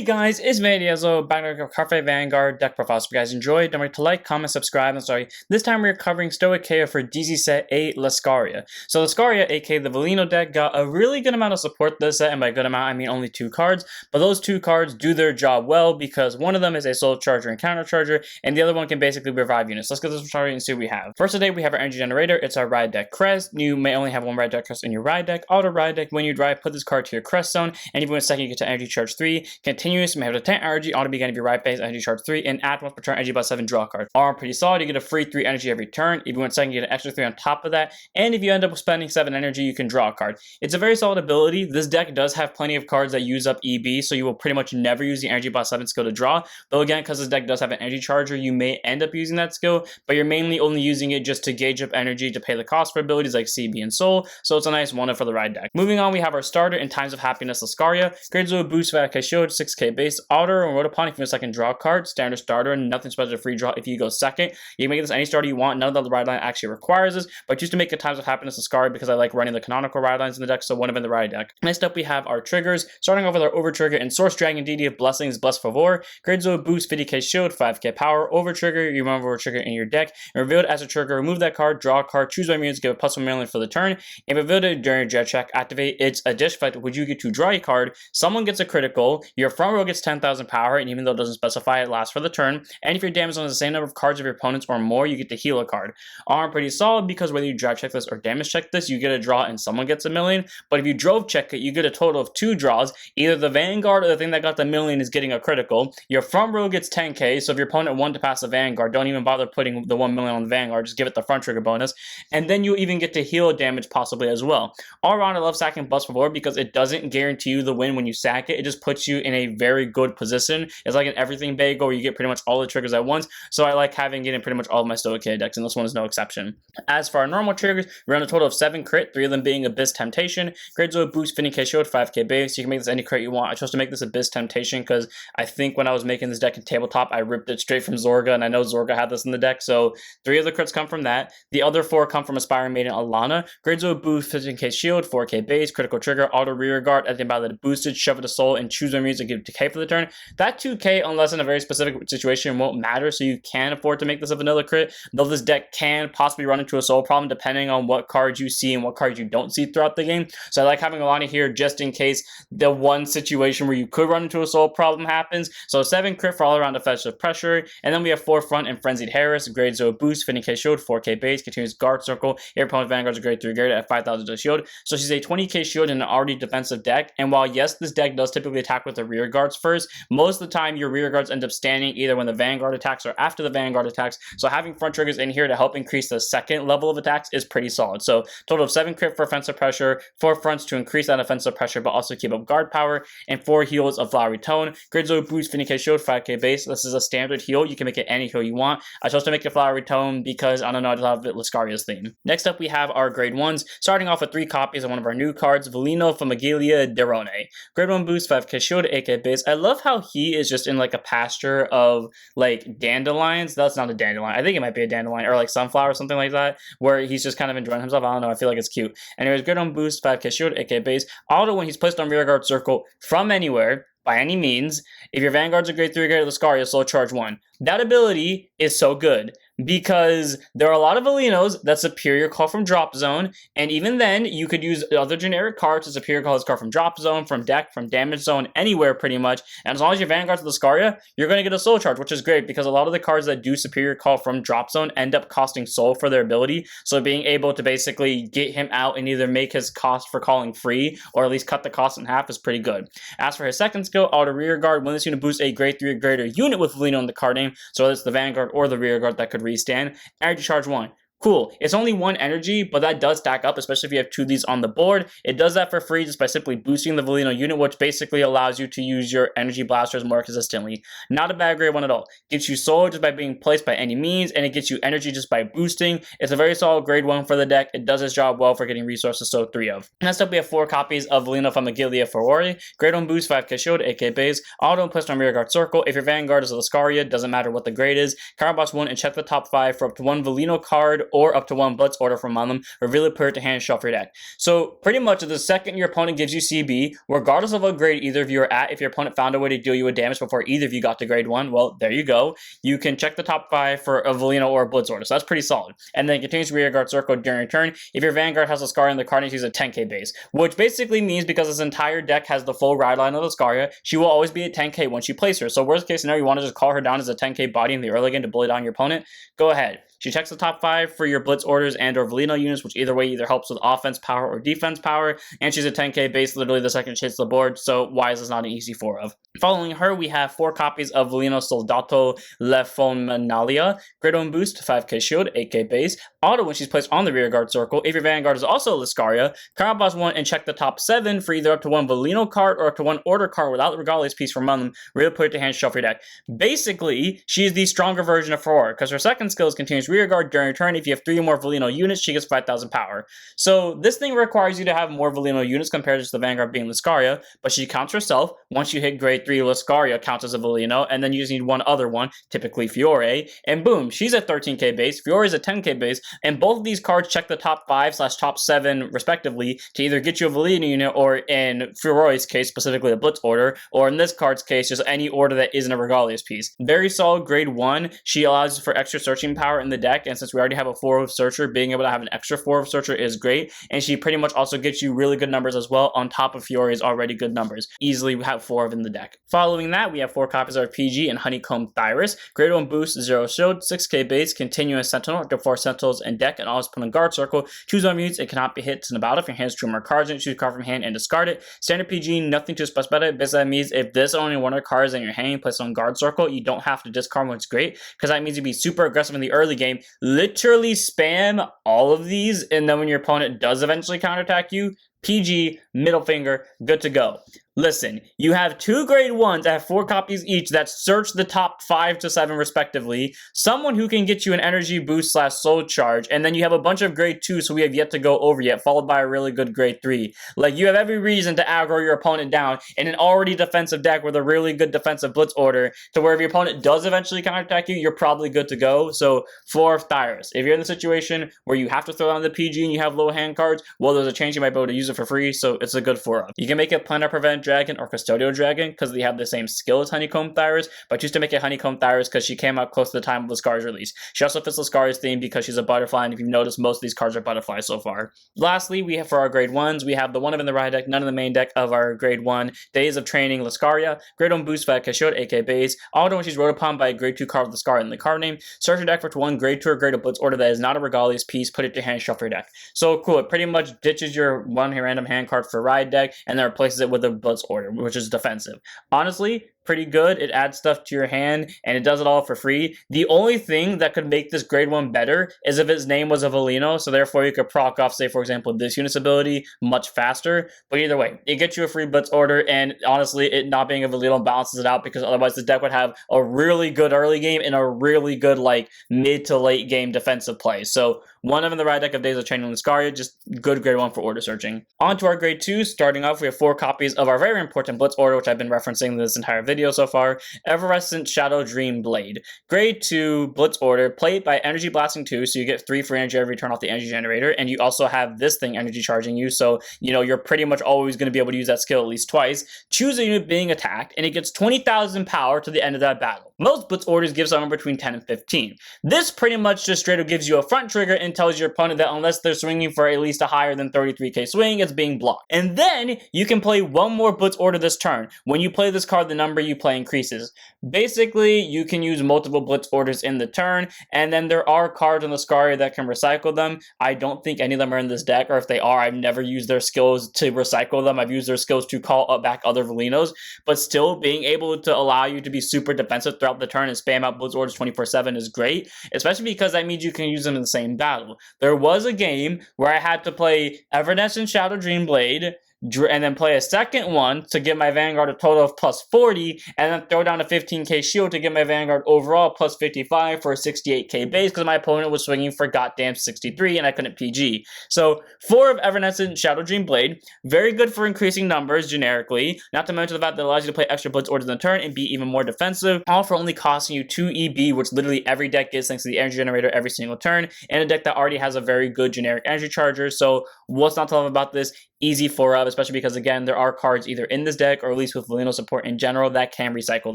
Hey guys, it's Mediezo, back with Cafe Vanguard deck profiles. If you guys enjoyed, don't forget to like, comment, subscribe, and sorry, this time we're covering Stoicheia for DZ set 8 Lascaria. So Lascaria, aka the Velino deck, got a really good amount of support this set, and by good amount I mean only 2 cards, but those 2 cards do their job well because one of them is a soul charger and counter charger, and the other one can basically revive units. Let's get this started and see what we have. First today we have our energy generator. It's our ride deck crest. You may only have one ride deck crest in your ride deck. Auto ride deck, when you drive, put this card to your crest zone, and if you win a second, you get to energy charge 3. Continuous, you may have a 10 energy, auto begin if you ride phase, energy charge 3, and add once per turn, energy by 7, draw a card. All pretty solid, you get a free 3 energy every turn. If you win second, you get an extra 3 on top of that, and if you end up spending 7 energy, you can draw a card. It's a very solid ability. This deck does have plenty of cards that use up EB, so you will pretty much never use the energy by 7 skill to draw, though again, because this deck does have an energy charger, you may end up using that skill, but you're mainly only using it just to gauge up energy to pay the cost for abilities like CB and Soul, so it's a nice one for the ride deck. Moving on, we have our starter in Times of Happiness Lascaria. Grades will boost 5k shield, 6k base, auto, and road upon if you win a second, draw a card. Standard starter, and nothing special to free draw if you go second. You can make this any starter you want. None of the ride line actually requires this, but just to make it Times of Happiness Lascaria because I like running the canonical ride lines in the deck, so one of them in the ride deck. Next up, we have our triggers. Starting off with our over trigger and Source Dragon Deity of Blessings, Bless Favor. Grades will boost 50k shield, 5k power. Over trigger, you remember over trigger in your deck. And revealed as a trigger, remove that card, draw a card, choose 1 units, give a +1 million for the turn. And revealed it during your jet check, activate its a dish effect, which you get to draw a card. Someone gets a critical, your front row gets 10,000 power, and even though it doesn't specify, it lasts for the turn. And if your damage zone is the same number of cards of your opponents or more, you get to heal a card. Are pretty solid because whether you drive check this or damage check this, you get a draw and someone gets a million. But if you drove check it, you get a total of 2 draws. Either the Vanguard or the thing that got the million is getting a critical. Your front row gets 10k, so if your opponent won to pass the Vanguard, don't even bother putting the 1 million on the Vanguard, just give it the front trigger bonus. And then you even get to heal damage possibly as well. All around, I love sacking Bless Favor because it doesn't guarantee you the win when you sack it. It just puts you in a very good position. It's like an everything bagel where you get pretty much all the triggers at once, so I like having it in pretty much all of my Stoicheia decks, and this one is no exception. As for our normal triggers, we run a total of 7 crit, 3 of them being Abyss Temptation. Grades will boost 50k shield, 5k base. You can make this any crit you want. I chose to make this Abyss Temptation because I think when I was making this deck in tabletop, I ripped it straight from Zorga, and I know Zorga had this in the deck, so 3 of the crits come from that. The other 4 come from Aspiring Maiden Alana. Grades will boost 15k shield, 4k base, critical trigger, auto rear guard, at the about that boosted, shove it to soul, and choose one music, give 2k for the turn. That 2k, unless in a very specific situation, won't matter, so you can afford to make this a vanilla crit, though this deck can possibly run into a soul problem depending on what cards you see and what cards you don't see throughout the game. So I like having Alana here just in case the one situation where you could run into a soul problem happens. So 7 crit for all around offensive pressure, and then we have 4 front and Frenzied Harris. Grade 0 boost, 50k shield, 4k base, continuous guard circle. Your opponent's Vanguard's a grade 3 grade at 5,000 shield. So she's a 20k shield in an already defensive deck, and while yes, this deck does typically attack with the rear guards first, most of the time your rear guards end up standing either when the Vanguard attacks or after the Vanguard attacks, so having front triggers in here to help increase the second level of attacks is pretty solid. So total of 7 crit for offensive pressure, 4 fronts to increase that offensive pressure but also keep up guard power, and 4 heals of Flowery Tone. Grid Zone boost 50k shield, 5k base. This is a standard heal. You can make it any heal you want. I chose to make it Flowery Tone because, I don't know, I just love Lascaria's theme. Next up we have our grade 1s, starting off with 3 copies of one of our new cards, Velino Famiglia Derone. Grade 1 boost, 5k shield, 8k base. I love how he is just in like a pasture of like dandelions. That's not a dandelion. I think it might be a dandelion or like sunflower or something like that, where he's just kind of enjoying himself. I don't know. I feel like it's cute. Anyways, grade 1 boost, 5k shield, 8k base. Auto when he's placed on rearguard circle from anywhere, by any means. If your Vanguard's a grade 3 grade Lascaria, slow charge 1. That ability is so good because there are a lot of Velinos that superior call from drop zone, and even then you could use other generic cards to superior call this card from drop zone, from deck, from damage zone, anywhere pretty much, and as long as your Vanguard's Lascaria, you're going to get a soul charge, which is great because a lot of the cards that do superior call from drop zone end up costing soul for their ability, so being able to basically get him out and either make his cost for calling free or at least cut the cost in half is pretty good. As for his second skill, auto rear guard, when this unit boosts a grade 3 or greater unit with Velino in the card name, so it's the Vanguard or the rear guard that could restand, energy charge 1. Cool. It's only 1 energy, but that does stack up, especially if you have 2 of these on the board. It does that for free just by simply boosting the Velino unit, which basically allows you to use your energy blasters more consistently. Not a bad grade 1 at all. Gets you soul just by being placed by any means, and it gets you energy just by boosting. It's a very solid grade 1 for the deck. It does its job well for getting resources, so 3 of. Next up, we have 4 copies of Velino Famiglia Ferrari. Grade 1 boost, 5k shield, 8k base. Auto and placed on rearguard circle. If your Vanguard is a Lascaria, doesn't matter what the grade is. Card box 1 and check the top 5 for up to 1 Velino card or up to 1 Blitz Order from among them, reveal it, put it to hand, shuffle your deck. So pretty much the second your opponent gives you CB, regardless of what grade either of you are at, if your opponent found a way to deal you a damage before either of you got to grade 1, well, there you go. You can check the top 5 for a Valino or a Blitz Order, so that's pretty solid. And then continues to rear guard circle during your turn. If your Vanguard has Lascaria in the card, use a 10k base, which basically means because this entire deck has the full ride line of Lascaria, she will always be at 10k once you place her. So worst case scenario, you want to just call her down as a 10k body in the early game to bully down your opponent, go ahead. She checks the top 5 for your Blitz Orders and or Valino units, which either way either helps with offense power or defense power, and she's a 10k base literally the second she hits the board, so why is this not an easy 4 of? Following her, we have 4 copies of Valino Soldato Lefomenalia, Grade 1 boost, 5k shield, 8k base, auto when she's placed on the rear guard circle. If your Vanguard is also Lascaria, combat 1 and check the top 7 for either up to 1 Valino card or up to 1 Order card without the Regalia's piece from among them, really put it to hand, shuffle your deck. Basically, she's the stronger version of Ferrari, because her second skill is continuous rear guard during your turn. If you have 3 or more Valino units, she gets 5,000 power. So this thing requires you to have more Valino units compared to the Vanguard being Lascaria, but she counts herself. Once you hit grade 3, Lascaria counts as a Valino, and then you just need one other one, typically Fiore, and boom, she's at 13k base, Fiore's at 10k base, and both of these cards check the top 5/top 7 respectively to either get you a Valino unit, or in Fiore's case, specifically a Blitz Order, or in this card's case, just any order that isn't a Regalia's piece. Very solid grade 1. She allows for extra searching power in the deck, and since we already have a 4 of Searcher, being able to have an extra 4 of Searcher is great, and she pretty much also gets you really good numbers as well on top of Fiore's already good numbers. Easily have 4 of in the deck. Following that, we have 4 copies of PG and Honeycomb Thyrus, grade 1 boost, 0 shield, 6k base, continuous sentinel, up to 4 sentinels in deck, and always put on guard circle. Choose on units, it cannot be hit in the battle. If your hands 2 more cards in it, choose a card from hand and discard it. Standard PG, nothing too special about it. Basically, that means if this only one of the cards in your hand placed on guard circle, you don't have to discard them, which is great, because that means you'd be super aggressive in the early game. Literally spam all of these, and then when your opponent does eventually counterattack you, PG, middle finger, good to go. Listen, you have 2 grade 1s that have 4 copies each that search the top 5 to 7 respectively, someone who can get you an energy boost / soul charge, and then you have a bunch of grade 2s who we have yet to go over yet, followed by a really good grade 3. Like, you have every reason to aggro your opponent down in an already defensive deck with a really good defensive Blitz Order, to where if your opponent does eventually counterattack you, you're probably good to go. So, 4 of Thyrus. If you're in the situation where you have to throw down the PG and you have low hand cards, well, there's a chance you might be able to use it for free, so it's a good 4 of. You can make it Planar Prevent Dragon or Custodial Dragon because they have the same skill as Honeycomb Thyrus, but choose to make it Honeycomb Thyrus because she came out close to the time of Lascaria's release. She also fits Lascaria's theme because she's a butterfly, and if you've noticed, most of these cards are butterflies so far. Lastly, we have for our grade 1s, we have the one of in the right deck, none in the main deck of our grade 1, Days of Training Lascaria, grade 1 boost 5k shield, 8k base, auto when she's rode upon by a grade 2 card with Lascaria in the card name, search your deck for 1 grade 2 or greater Blitz Order that is not a Regalia's piece, put it to hand, shuffle your deck. So cool, it pretty much ditches your 1 random hand card for ride deck, and then replaces it with a Blitz Order, which is defensive. Honestly, pretty good. It adds stuff to your hand, and it does it all for free. The only thing that could make this grade 1 better is if its name was a Valino, so therefore you could proc off, say, for example, this unit's ability much faster. But either way, it gets you a free Blitz Order, and honestly, it not being a Valino balances it out, because otherwise the deck would have a really good early game and a really good, like, mid to late game defensive play. So, one of in the right deck of Days of Training Lascaria, just good grade 1 for order searching. On to our grade 2, starting off, we have 4 copies of our very important Blitz Order, which I've been referencing this entire video so far, Evanescent Shadow Dream Blade. Grade 2 Blitz Order, play it by Energy Blasting 2, so you get 3 free energy every turn off the energy generator, and you also have this thing energy charging you, so, you know, you're pretty much always going to be able to use that skill at least twice. Choose a unit being attacked, and it gets 20,000 power to the end of that battle. Most Blitz Orders give somewhere between 10 and 15. This pretty much just straight up gives you a front trigger and tells your opponent that unless they're swinging for at least a higher than 33k swing, it's being blocked. And then you can play 1 more Blitz Order this turn. When you play this card, the number you play increases. Basically, you can use multiple Blitz Orders in the turn, and then there are cards in Lascaria that can recycle them. I don't think any of them are in this deck, or if they are, I've never used their skills to recycle them. I've used their skills to call back other Valinos, but still being able to allow you to be super defensive throughout the turn and spam out Blitz Orders 24/7 is great, especially because that means you can use them in the same battle. There was a game where I had to play Evanescent Shadow Dream Blade, and then play a second one to give my Vanguard a total of plus 40, and then throw down a 15k shield to give my Vanguard overall plus 55 for a 68k base because my opponent was swinging for goddamn 63 and I couldn't PG. So 4 of Evanescent Shadow Dream Blade, very good for increasing numbers generically, not to mention the fact that it allows you to play extra Blitz orders in the turn and be even more defensive, all for only costing you 2 EB, which literally every deck gets thanks to the energy generator every single turn, and a deck that already has a very good generic energy charger. So what's not to love about this? Easy 4-up, especially because, again, there are cards either in this deck or at least with Valino support in general that can recycle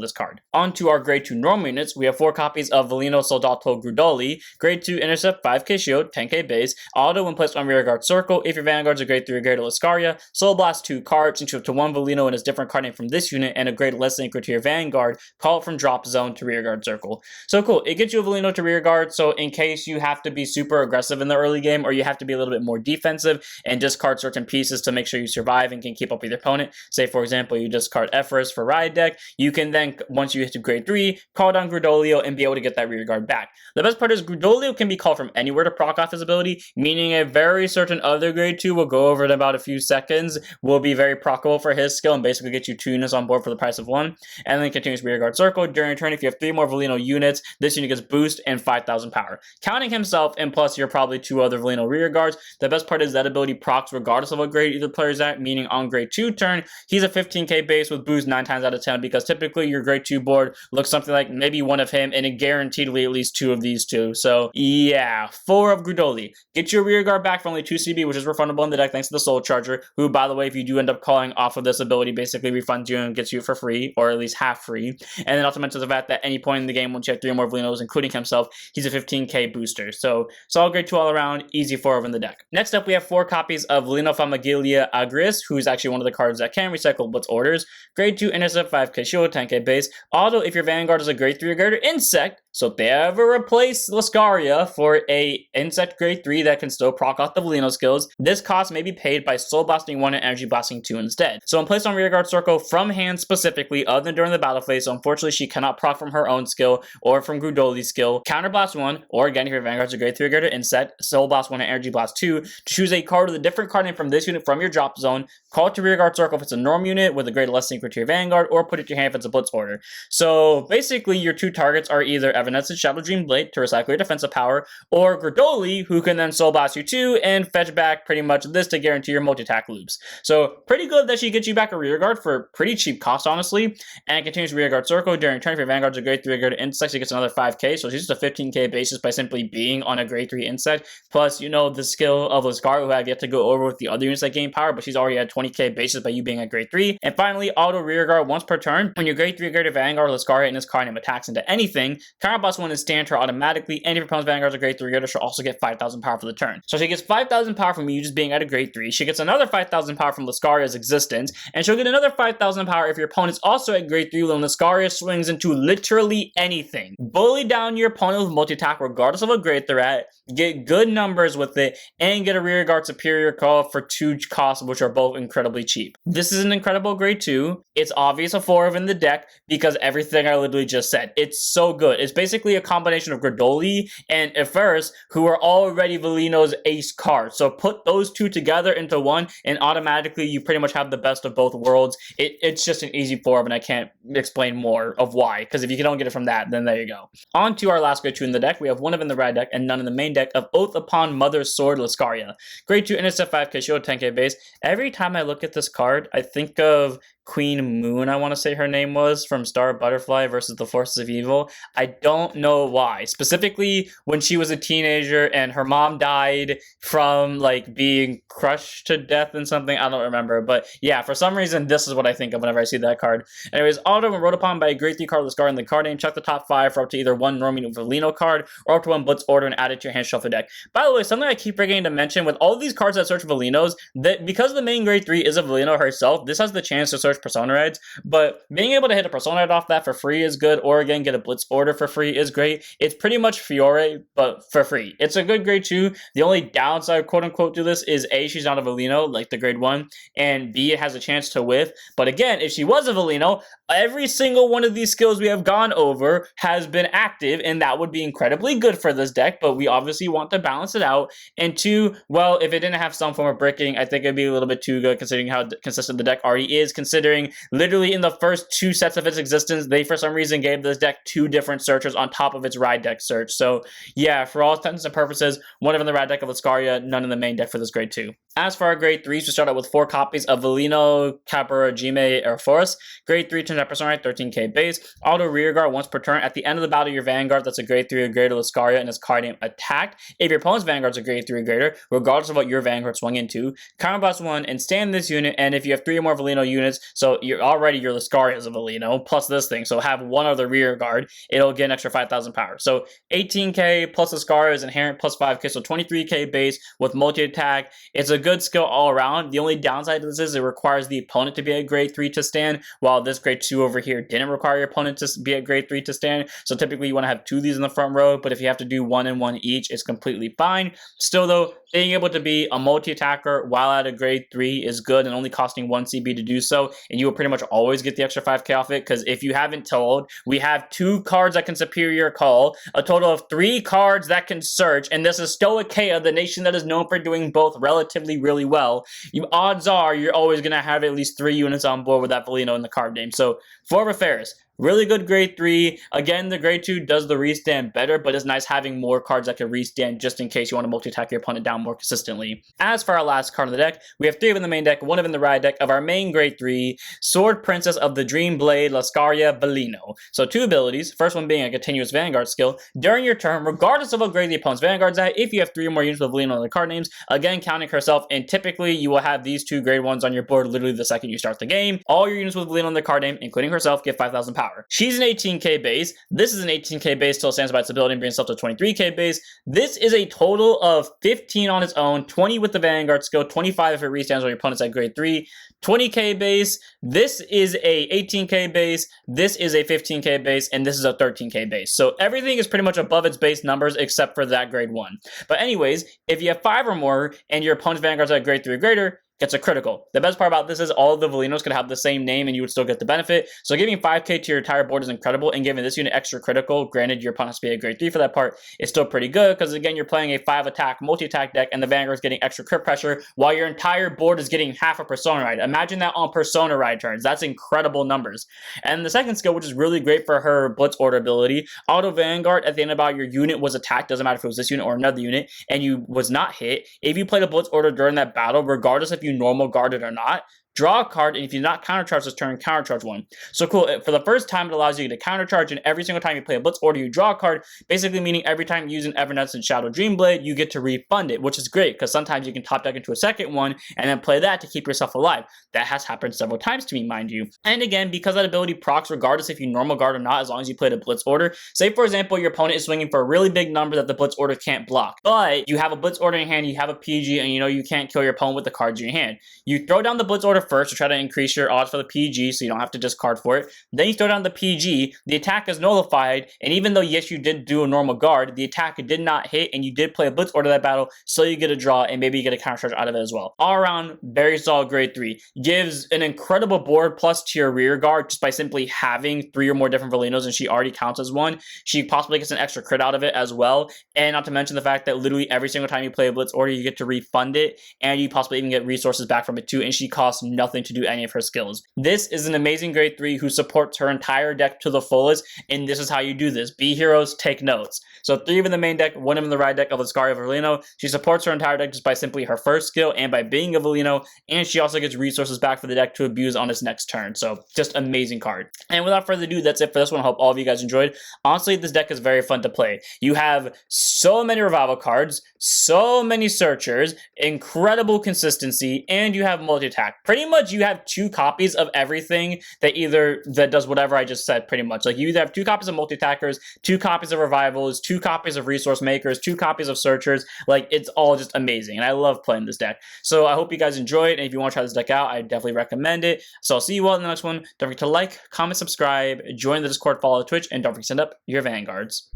this card. On to our Grade 2 normal units, we have 4 copies of Valino Soldato Grudoli, Grade 2 Intercept, 5k shield, 10k base, auto when placed on rearguard circle. If your Vanguard's a Grade 3 or greater Lascaria, Soul Blast 2 cards, into up to 1 Valino and its different card name from this unit, and a grade less than equal to your Vanguard, call it from drop zone to rearguard circle. So cool, it gets you a Valino to rearguard, so in case you have to be super aggressive in the early game or you have to be a little bit more defensive and discard certain pieces to make sure you survive and can keep up with your opponent. Say, for example, you discard Ephorus for Ride deck. You can then, once you hit to grade 3, call down Grudolio and be able to get that rearguard back. The best part is Grudolio can be called from anywhere to proc off his ability, meaning a very certain other grade 2, we'll go over in about a few seconds, will be very procable for his skill and basically get you 2 units on board for the price of 1. And then continues rearguard circle. During your turn, if you have 3 more Valino units, this unit gets boost and 5,000 power. Counting himself, and plus you're probably 2 other Valino rearguards, the best part is that ability procs regardless of what grade either player's at, meaning on grade 2 turn, he's a 15k base with boost 9 times out of 10 because typically your grade 2 board looks something like maybe 1 of him and it guaranteedly at least 2 of these 2. So yeah, 4 of Grudoli. Get your rearguard back for only 2 CB, which is refundable in the deck thanks to the Soul Charger, who, by the way, if you do end up calling off of this ability, basically refunds you and gets you for free, or at least half free. And then also mentions the fact that at any point in the game, once you have 3 or more Valinos, including himself, he's a 15k booster. So solid grade 2 all around, easy 4 in the deck. Next up, we have 4 copies of Valino Famiglia Agris, who's actually one of the cards that can recycle Blitz orders. Grade 2 Intercept, 5k shield, 10k base. Auto, if your Vanguard is a grade 3 or greater Insect, so if they ever replace Lascaria for a Insect grade 3 that can still proc off the Valino skills, this cost may be paid by Soul Blasting 1 and Energy Blasting 2 instead. So when placed on rearguard circle from hand specifically, other than during the battle phase, so unfortunately she cannot proc from her own skill or from Grudoli's skill, Counterblast 1, or again if your Vanguard's a grade 3 or greater Insect, Soul Blast 1 and Energy Blast 2, to choose a card with a different card name from this unit from your drop zone, call it to rearguard circle if it's a norm unit with a grade less than equal to your Vanguard, or put it to your hand if it's a Blitz order. So basically your 2 targets are either Evanescent Shadow Dream Blade to recycle your defensive power, or Grudoli, who can then Soul Blast you 2 and fetch back pretty much this to guarantee your multi-attack loops. So pretty good that she gets you back a rearguard for pretty cheap cost, honestly, and continues rearguard circle. During turn, if your Vanguard's a grade 3 or greater Insect, she gets another 5k, so she's just a 15k basis by simply being on a grade 3 Insect, plus, you know, the skill of Lascar, who I have yet to go over with the other units that gain power, but she's already at 20k basis by you being at grade 3. And finally, auto rearguard once per turn. When your grade 3 or greater Vanguard or Lascaria in this card name attacks into anything, Counterblast 1 is stand her automatically, and if your opponent's Vanguard's a grade 3 or greater, she'll also get 5,000 power for the turn. So she gets 5,000 power from you just being at a grade 3. She gets another 5,000 power from Lascaria's existence, and she'll get another 5,000 power if your opponent's also at grade 3 when Lascaria swings into literally anything. Bully down your opponent with multi-attack regardless of what grade they're at, get good numbers with it, and get a rearguard superior call for 2 costs, which are both incredibly cheap. This is an incredible grade 2. It's obvious a 4 in the deck because everything I literally just said. It's so good. It's basically a combination of Grudoli and Ephorus, who are already Valino's ace cards. So put those 2 together into one, and automatically you pretty much have the best of both worlds. It's just an easy 4, and I can't explain more of why, because if you don't get it from that, then there you go. On to our last grade 2 in the deck. We have 1 of in the Rad deck and none in the main deck of Oath Upon Mother's Sword Lascaria. Grade 2 Intercept, 5k shield, 10k base. Every time I look at this card, I think of Queen Moon, I want to say her name was, from Star Butterfly versus the Forces of Evil. I don't know why. Specifically, when she was a teenager and her mom died from, like, being crushed to death in something. I don't remember. But yeah, for some reason, this is what I think of whenever I see that card. Anyways, auto when wrote upon by a grade 3 card with Scar in the card name, check the top 5 for up to either 1 Norman Valino card or up to 1 Blitz order and add it to your hand shuffle deck. By the way, something I keep forgetting to mention, with all these cards that search Valinos, that because the main grade 3 is a Valino herself, this has the chance to search Persona Reds, but being able to hit a Persona Red off that for free is good, or again, get a Blitz order for free is great. It's pretty much Fiore, but for free. It's a good grade 2. The only downside, quote unquote, to this is A, she's not a Valino, like the grade 1, and B, it has a chance to whiff. But again, if she was a Valino, every single one of these skills we have gone over has been active, and that would be incredibly good for this deck, but we obviously want to balance it out. And 2, well, if it didn't have some form of bricking, I think it'd be a little bit too good considering how consistent the deck already is, considering literally in the first 2 sets of its existence, they for some reason gave this deck 2 different searchers on top of its ride deck search. So yeah, for all intents and purposes, one of them in the ride deck of Lascaria, none in the main deck for this grade 2. As for our grade 3s, we start out with 4 copies of Velino, Caparajime, Air Force. Grade 3 turns out personality, 13k base. Auto rearguard once per turn. At the end of the battle, your Vanguard that's a grade 3 or greater Lascaria and its card name attacked. If your opponent's Vanguard's a grade 3 or greater, regardless of what your Vanguard swung into, counterblast 1 and stand this unit. And if you have 3 or more Velino units, so you're already your Lascaria is a Velino, plus this thing, so have 1 other rearguard, it'll get an extra 5,000 power. So 18k plus Lascaria is inherent plus 5k, so 23k base with multi-attack. It's a good skill all around. The only downside to this is it requires the opponent to be a grade 3 to stand, while this grade 2 over here didn't require your opponent to be a grade 3 to stand. So typically you want to have 2 of these in the front row, but if you have to do 1 and 1 each, it's completely fine. Still though, being able to be a multi-attacker while at a grade 3 is good and only costing 1 CB to do so, and you will pretty much always get the extra 5k off it, because if you haven't told, we have 2 cards that can superior call, a total of 3 cards that can search, and this is Stoicheia, the nation that is known for doing both relatively really well. Odds are you're always going to have at least 3 units on board with that Velino in the card name. So, for Ferris, really good grade 3. Again, the grade 2 does the restand better, but it's nice having more cards that can restand just in case you want to multi-attack your opponent down more consistently. As for our last card of the deck, we have 3 of them in the main deck, 1 of them in the ride deck of our main grade 3, Sword Princess of the Dream Blade, Lascaria Velino. So 2 abilities, first one being a continuous Vanguard skill. During your turn, regardless of what grade the opponent's Vanguard's at, if you have 3 or more units with Velino on the card names, again counting herself, and typically you will have these 2 grade 1s on your board literally the second you start the game. All your units with Velino on the card name, including herself, get 5,000 power. She's an 18k base. This is an 18k base till it stands by its ability and brings itself to 23k base. This is a total of 15 on its own, 20 with the Vanguard skill, 25 if it restands on your opponent's at grade 3. 20k base, this is a 18k base, this is a 15k base, and this is a 13k base. So everything is pretty much above its base numbers except for that grade 1. But anyways, if you have 5 or more and your opponent's Vanguard's at grade 3 or greater, gets a critical. The best part about this is all of the Velinos could have the same name and you would still get the benefit. So giving 5k to your entire board is incredible, and giving this unit extra critical, granted your opponent has to be a grade 3 for that part, is still pretty good, because again, you're playing a 5 attack, multi-attack deck, and the Vanguard is getting extra crit pressure, while your entire board is getting half a Persona Ride. Imagine that on Persona Ride turns. That's incredible numbers. And the second skill, which is really great for her Blitz Order ability, Auto Vanguard, at the end of about your unit was attacked, doesn't matter if it was this unit or another unit, and you was not hit. If you played a Blitz Order during that battle, regardless if you normal guarded or not, draw a card, and if you not countercharge this turn, countercharge 1. So cool, for the first time, it allows you to countercharge, and every single time you play a Blitz Order, you draw a card, basically meaning every time you use an Evernets and Shadow Dreamblade, you get to refund it, which is great, because sometimes you can top deck into a second one, and then play that to keep yourself alive. That has happened several times to me, mind you. And again, because that ability procs regardless if you normal guard or not, as long as you played a Blitz Order. Say, for example, your opponent is swinging for a really big number that the Blitz Order can't block, but you have a Blitz Order in your hand, you have a PG, and you know you can't kill your opponent with the cards in your hand. You throw down the Blitz Order first to try to increase your odds for the PG, so you don't have to discard for it. Then you throw down the PG, the attack is nullified, and even though, yes, you did do a normal guard, the attack did not hit, and you did play a Blitz Order that battle, so you get a draw, and maybe you get a counter charge out of it as well. All around, very solid grade 3. Gives an incredible board plus to your rear guard just by simply having 3 or more different Velinos, and she already counts as 1. She possibly gets an extra crit out of it as well, and not to mention the fact that literally every single time you play a Blitz Order, you get to refund it, and you possibly even get resources back from it too, and she costs nothing to do any of her skills. This is an amazing grade 3 who supports her entire deck to the fullest, and this is how you do this. Be heroes, take notes. So 3 of in the main deck, 1 of in the ride deck of Lascaria Velino. She supports her entire deck just by simply her first skill and by being a Velino, and she also gets resources back for the deck to abuse on its next turn. So just amazing card. And without further ado, that's it for this one. I hope all of you guys enjoyed. Honestly, this deck is very fun to play. You have so many revival cards, so many searchers, incredible consistency, and you have multi-attack. Pretty much you have 2 copies of everything that does whatever I just said, pretty much. Like, you either have 2 copies of multi-attackers, 2 copies of revivals, 2 copies of resource makers, 2 copies of searchers. Like, it's all just amazing, and I love playing this deck. So I hope you guys enjoyed, and if you want to try this deck out, I definitely recommend it. So I'll see you all in the next one. Don't forget to like, comment, subscribe, join the Discord, follow Twitch, and don't forget to send up your Vanguards.